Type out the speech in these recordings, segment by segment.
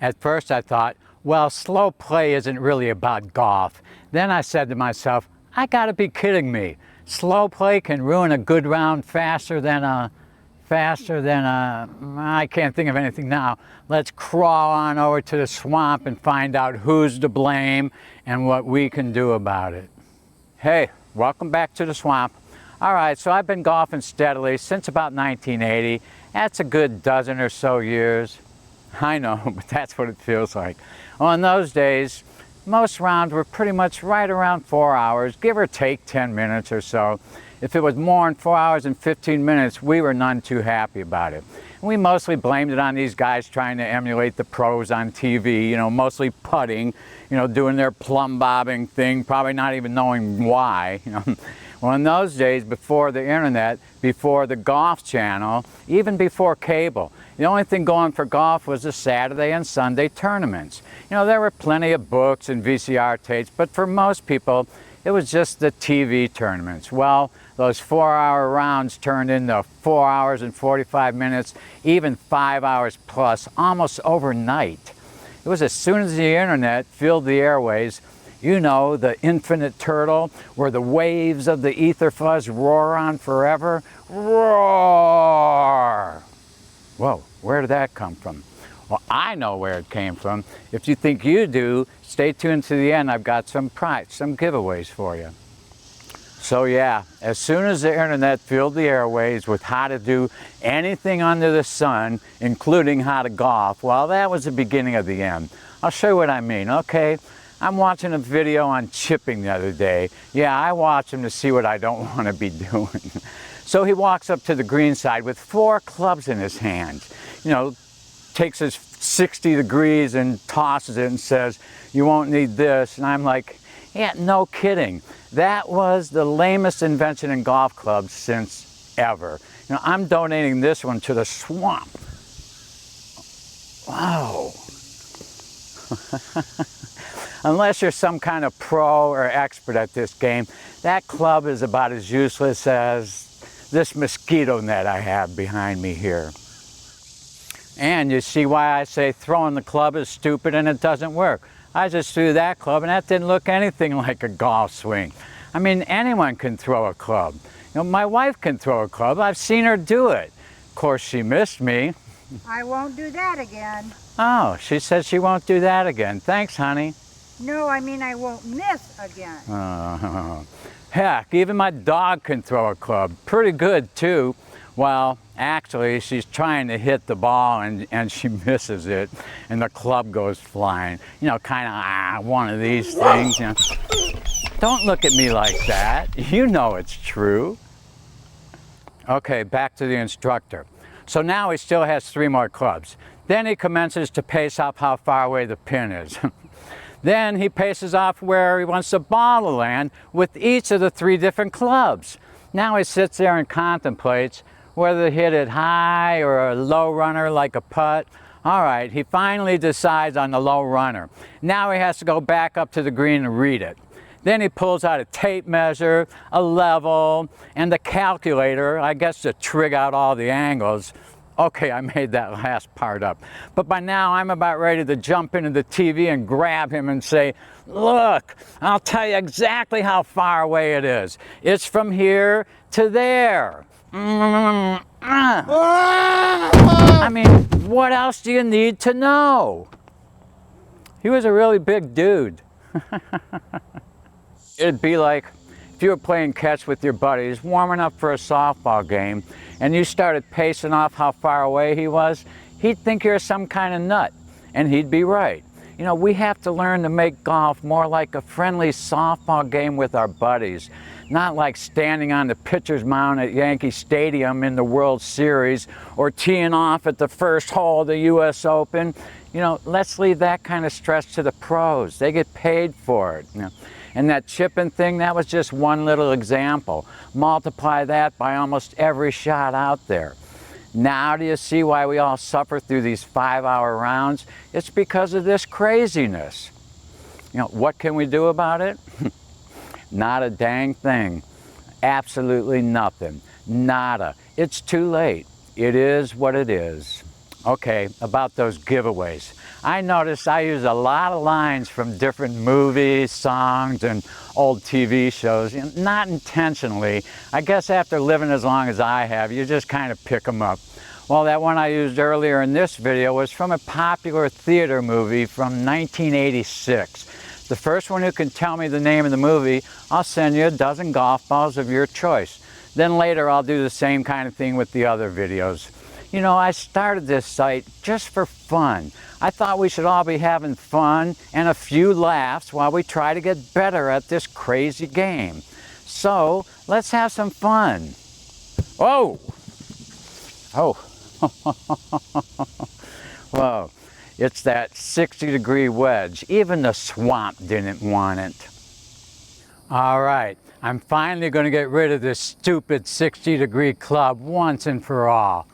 At first I thought, well, slow play isn't really about golf. Then I said to myself, I gotta be kidding me. Slow play can ruin a good round faster than I can't think of anything now. Let's crawl on over to the swamp and find out who's to blame and what we can do about it. Hey, welcome back to the swamp. All right, so I've been golfing steadily since about 1980. That's a good dozen or so years. I know, but that's what it feels like. Well, in those days, most rounds were pretty much right around 4 hours, give or take 10 minutes or so. If it was more than 4 hours and 15 minutes, we were none too happy about it. And we mostly blamed it on these guys trying to emulate the pros on TV, you know, mostly putting, you know, doing their plumb bobbing thing, probably not even knowing why, you know. Well, in those days, before the internet, before the Golf Channel, even before cable, the only thing going for golf was the Saturday and Sunday tournaments. You know, there were plenty of books and VCR tapes, but for most people, it was just the TV tournaments. Well, those 4-hour rounds turned into 4 hours and 45 minutes, even 5 hours plus, almost overnight. It was as soon as the internet filled the airways, you know, the infinite turtle, where the waves of the ether fuzz roar on forever. Roar! Whoa, where did that come from? Well, I know where it came from. If you think you do, stay tuned to the end. I've got some giveaways for you. So yeah, as soon as the internet filled the airways with how to do anything under the sun, including how to golf, well, that was the beginning of the end. I'll show you what I mean, okay? I'm watching a video on chipping the other day. Yeah, I watch him to see what I don't want to be doing. So he walks up to the green side with 4 clubs in his hands. You know, takes his 60 degrees and tosses it and says, you won't need this. And I'm like, yeah, no kidding. That was the lamest invention in golf clubs since ever. You know, I'm donating this one to the swamp. Wow. Unless you're some kind of pro or expert at this game, that club is about as useless as this mosquito net I have behind me here. And you see why I say throwing the club is stupid and it doesn't work. I just threw that club and that didn't look anything like a golf swing. I mean, anyone can throw a club. You know, my wife can throw a club. I've seen her do it. Of course, she missed me. I won't do that again. Oh, she said she won't do that again. Thanks, honey. No, I mean I won't miss again. Heck, even my dog can throw a club. Pretty good, too. Well, actually, she's trying to hit the ball and she misses it, and the club goes flying. You know, kind of one of these things. You know. Don't look at me like that. You know it's true. Okay, back to the instructor. So now he still has 3 more clubs. Then he commences to pace off how far away the pin is. Then he paces off where he wants the ball to land with each of the 3 different clubs. Now he sits there and contemplates whether to hit it high or a low runner like a putt. All right, he finally decides on the low runner. Now he has to go back up to the green and read it. Then he pulls out a tape measure, a level, and the calculator, I guess to trig out all the angles. Okay, I made that last part up. But by now I'm about ready to jump into the TV and grab him and say, look, I'll tell you exactly how far away it is. It's from here to there. I mean, what else do you need to know? He was a really big dude. It'd be like if you were playing catch with your buddies, warming up for a softball game, and you started pacing off how far away he was, he'd think you're some kind of nut, and he'd be right. You know, we have to learn to make golf more like a friendly softball game with our buddies, not like standing on the pitcher's mound at Yankee Stadium in the World Series or teeing off at the first hole of the US Open. You know, let's leave that kind of stress to the pros. They get paid for it. You know. And that chipping thing, that was just one little example. Multiply that by almost every shot out there. Now do you see why we all suffer through these 5-hour rounds? It's because of this craziness. You know, what can we do about it? Not a dang thing. Absolutely nothing. Nada. It's too late. It is what it is. Okay, about those giveaways. I noticed I use a lot of lines from different movies, songs, and old TV shows, not intentionally. I guess after living as long as I have, you just kind of pick them up. Well, that one I used earlier in this video was from a popular theater movie from 1986. The first one who can tell me the name of the movie, I'll send you a dozen golf balls of your choice. Then later I'll do the same kind of thing with the other videos. You know, I started this site just for fun. I thought we should all be having fun and a few laughs while we try to get better at this crazy game. So, let's have some fun. Whoa! Oh. Whoa. It's that 60-degree wedge. Even the swamp didn't want it. All right. I'm finally going to get rid of this stupid 60-degree club once and for all.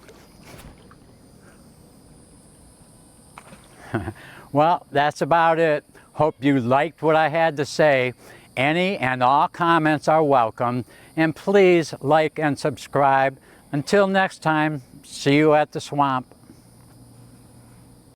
Well, that's about it. Hope you liked what I had to say. Any and all comments are welcome. And please like and subscribe. Until next time, see you at the swamp.